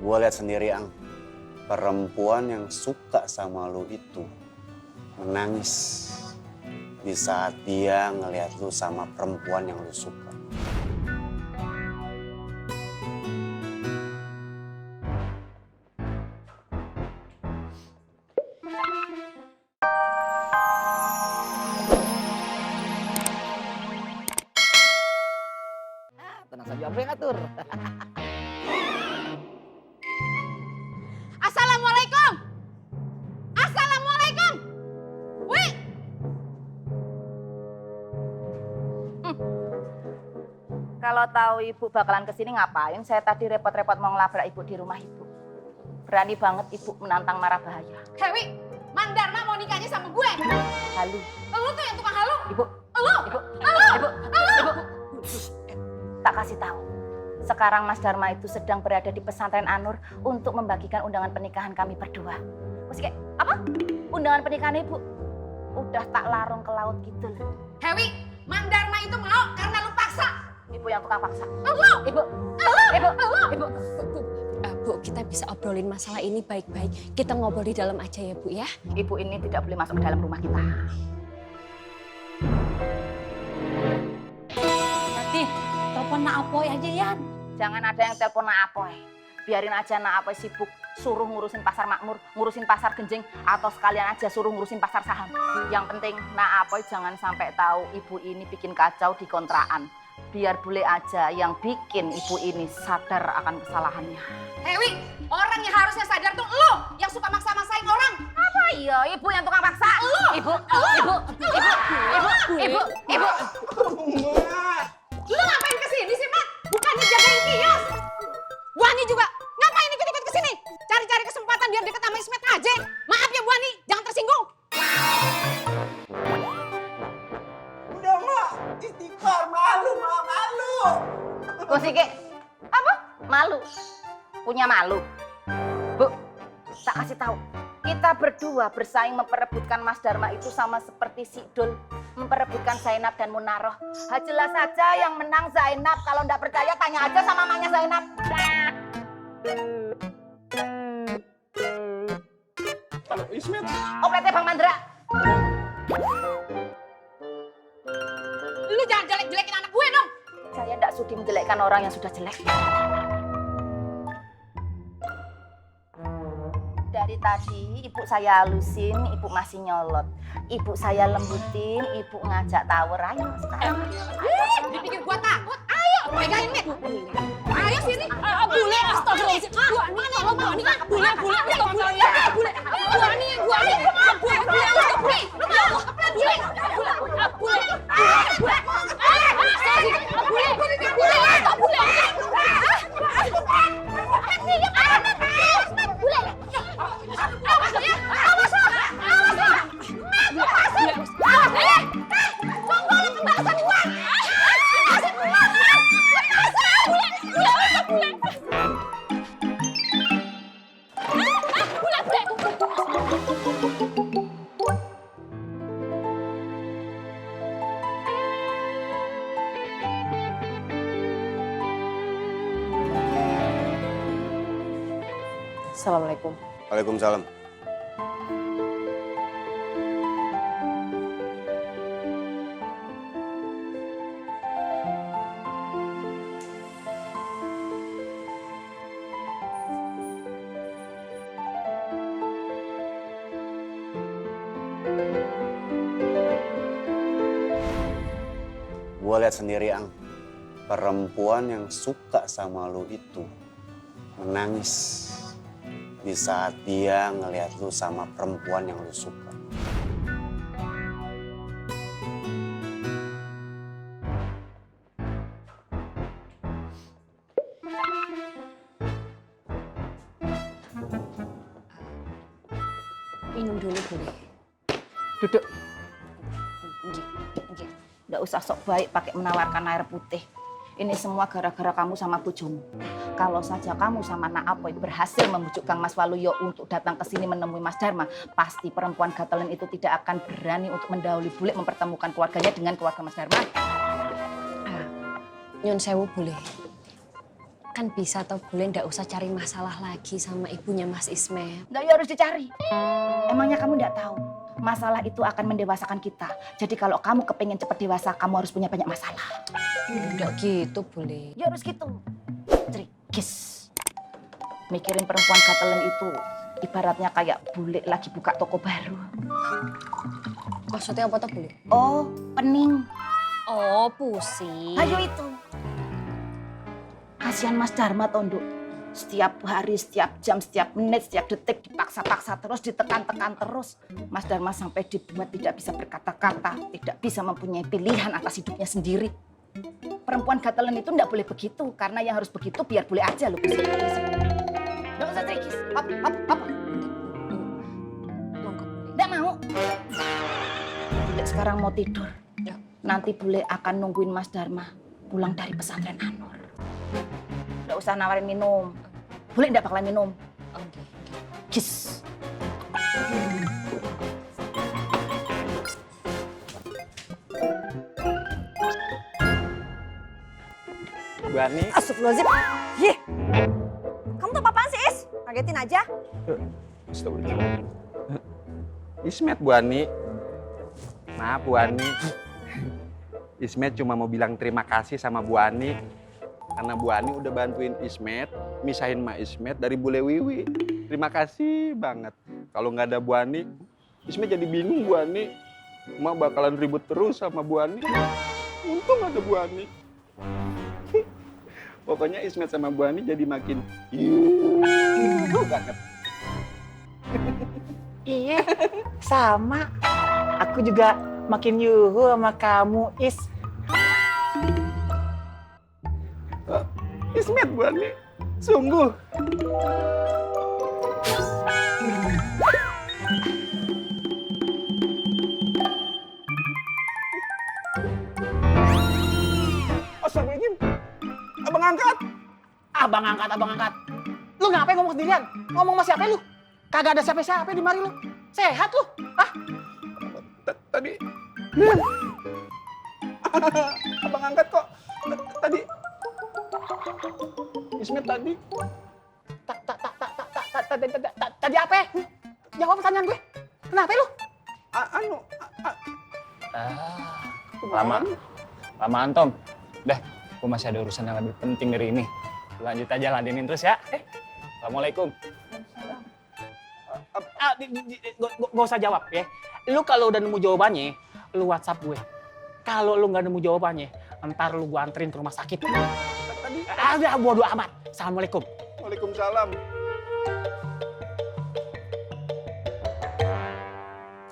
Gue lihat sendiri, Ang. Perempuan yang suka sama lu itu menangis di saat dia ngelihat lu sama perempuan yang lu suka. Tenang saja, apa yang ngatur? Assalamualaikum. Assalamualaikum. Wih. Kalau tahu ibu bakalan kesini ngapain? Saya tadi repot-repot mau ngelabrak ibu di rumah ibu. Berani banget ibu menantang marah bahaya. Hewi, Mandarma mau nikahnya sama gue. Halu. Lu tuh yang tukang halu. Ibu. Lu. Ibu. Lu. Ibu. Ibu. Tak kasih tahu. Sekarang Mas Dharma itu sedang berada di pesantren Anur untuk membagikan undangan pernikahan kami berdua. Terus kayak apa? Undangan pernikahan ibu. Udah tak larung ke laut gitu loh. Hewi, Mandarma itu mau karena lu paksa. Ibu yang tukang paksa. Lu. Ibu. Ibu. Ibu. Bu, kita bisa obrolin masalah ini baik-baik. Kita ngobrol di dalam aja ya, Bu ya. Ibu ini tidak boleh masuk ke dalam rumah kita. Tadi telepon Nak Apoy aja, Yan. Jangan ada yang telepon Nak Apoy. Biarin aja Nak Apoy sibuk. Suruh ngurusin pasar makmur, ngurusin pasar genjing, atau sekalian aja suruh ngurusin pasar saham. Yang penting Nak Apoy jangan sampai tahu ibu ini bikin kacau di kontrakan. Biar bule aja yang bikin ibu ini sadar akan kesalahannya. Hewi, orang yang harusnya sadar tuh lu yang suka maksa-maksain orang. Apa iya ibu yang tukang paksa? Ibu, ibu. Lu ngapain kesini sih, Mat? Bukannya jagain kios. Bu Ani juga ngapain ikut-ikut kesini? Cari-cari kesempatan biar deket sama Ismet aja. Maaf ya Bu Ani, jangan tersinggung. Udah mak, istighfar, malu. Kusike, apa? Malu? Punya malu? Bu, tak kasih tahu. Kita berdua bersaing memperebutkan Mas Dharma itu sama seperti si Dul memperebutkan Zainab dan Munaroh. Jelas saja yang menang Zainab. Kalau nggak percaya tanya aja sama mamanya Zainab. Ismet. Opletnya Bang Mandra. Lu jangan jelek-jelekin anak gue dong. Saya nggak sudi menjelekkan orang yang sudah jelek. Dari tadi ibu saya halusin, ibu masih nyolot. Ibu saya lembutin, ibu ngajak tawur. Ayo sekarang. Dipikir gua takut. Ayo, pegangin Met. Ayo sini. Bule, astagfirullahaladzim. Bu Ani, tolong Bu Ani. Bule, astagfirullahaladzim. Bule. Bu Ani. Assalamualaikum. Waalaikumsalam. Gue lihat sendiri, Ang. Perempuan yang suka sama lu itu menangis di saat dia ngelihat lu sama perempuan yang lu suka. Minum dulu, Bule. Duduk. Nggak usah sok baik pakai menawarkan air putih. Ini semua gara-gara kamu sama bojomu. Kalau saja kamu sama Nak Apoy berhasil membujuk Kang Mas Waluyo untuk datang ke sini menemui Mas Dharma, pasti perempuan gatelan itu tidak akan berani untuk mendahului bule mempertemukan keluarganya dengan keluarga Mas Dharma. Nyun sewu boleh. Kan bisa atau boleh ndak usah cari masalah lagi sama ibunya Mas Ismet. Nggak, ya harus dicari. Emangnya kamu nggak tahu? Masalah itu akan mendewasakan kita. Jadi kalau kamu kepengen cepat dewasa, kamu harus punya banyak masalah. Ndak gitu boleh. Ya harus gitu. Trikis. Mikirin perempuan gatelan itu ibaratnya kayak bule lagi buka toko baru. Maksudnya apa tuh boleh? Oh, pening. Oh, pusing. Ayo itu. Kasihan Mas Dharma Tondo. Setiap hari, setiap jam, setiap menit, setiap detik dipaksa-paksa terus, ditekan-tekan terus. Mas Dharma sampai dibuat tidak bisa berkata-kata, tidak bisa mempunyai pilihan atas hidupnya sendiri. Perempuan gatelan itu enggak boleh begitu, karena yang harus begitu biar boleh aja loh. Enggak usah trikis. Apa? Monggo boleh. Enggak mau. Bule sekarang mau tidur. Ya. Nanti bule akan nungguin Mas Dharma pulang dari pesantren Anur. Enggak usah nawarin minum. Bule enggak bakalan minum. Oke. Kiss. Bu Ani. Astagfirullahaladzim. Yeh. Kamu tuh apaan sih, Is? Kagetin aja. Astagfirullah. Ismet, Bu Ani. Maaf, Bu Ani. Ismet cuma mau bilang terima kasih sama Bu Ani. Karena Bu Ani udah bantuin Ismet, misahin Ma Ismet dari Bule Wiwi. Terima kasih banget. Kalau nggak ada Bu Ani, Ismet jadi bingung, Bu Ani. Ma bakalan ribut terus sama Bu Ani. Untung ada Bu Ani. Pokoknya Ismet sama Bu Ani jadi makin banget. Iya, sama. Aku juga makin yuhu sama kamu, Is. Ismet, Bu Ani. Sungguh. Astagfirullahaladzim. Abang angkat. Abang angkat. Lu ngapain ngomong sendirian? Ngomong sama siapa lu? Kagak ada siapa-siapa di mari lu. Sehat lu? Hah? Tadi. Abang angkat kok. Tadi. Ismet tadi. Tadi apa? Jawab pertanyaan gue. Kenapa lu? Lamaan Tom. Dah, gue masih ada urusan yang lebih penting dari ini. Lanjut aja ladenin terus ya. Assalamualaikum. Gak usah jawab ya. Lu kalau udah nemu jawabannya, lu WhatsApp gue. Kalau lu nggak nemu jawabannya, ntar lu gua anterin ke rumah sakit. Udah bodo amat. Assalamualaikum. Waalaikumsalam.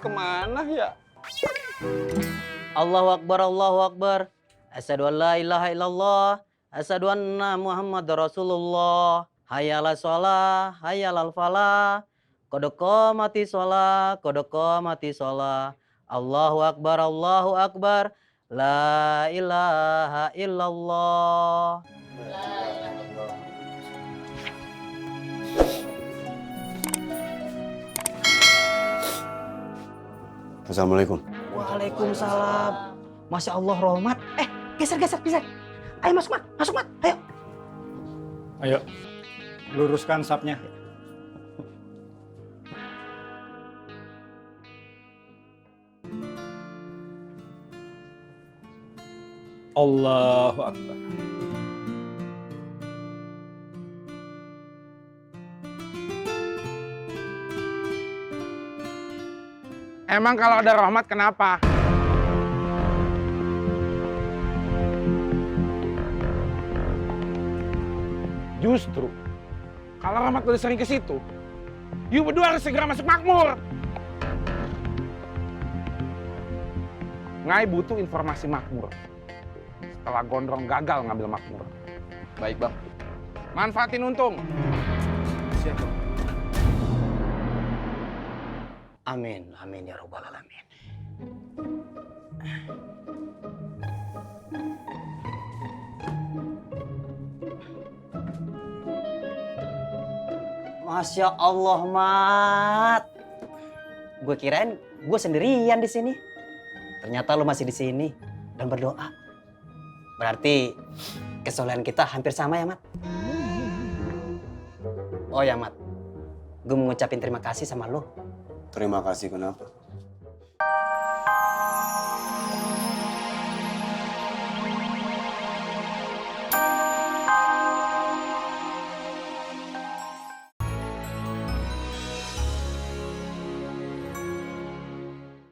Kemana ya? Allahu Akbar, Allahu Akbar. Asyhadu an la ilaha illallah. Asyhadu anna Muhammadar Rasulullah. Hayya 'alas shalah, hayya 'alal falah. Qad qamati shalah, qad qamati shalah. Allahu Akbar, Allahu Akbar. La ilaha illallah. Assalamualaikum. Waalaikumsalam. Masya Allah, Rohmat. Geser. Ayo masuk, Mat. Ayo. Ayo, luruskan sapnya. Allahu Akbar. Emang kalau ada rahmat kenapa? Justru kalau rahmat udah sering ke situ, you berdua harus segera masuk makmur. Ngai butuh informasi makmur. Setelah Gondrong gagal ngambil makmur. Baik, Bang. Manfaatin untung. Siap, Bang. Amin ya Rabbal Alamin. Masya Allah, Mat. Gue kirain gue sendirian di sini. Ternyata lu masih di sini dan berdoa. Berarti kesolehan kita hampir sama ya, Mat? Oh ya, Mat. Gue mau ngucapin terima kasih sama lo. Terima kasih kenapa?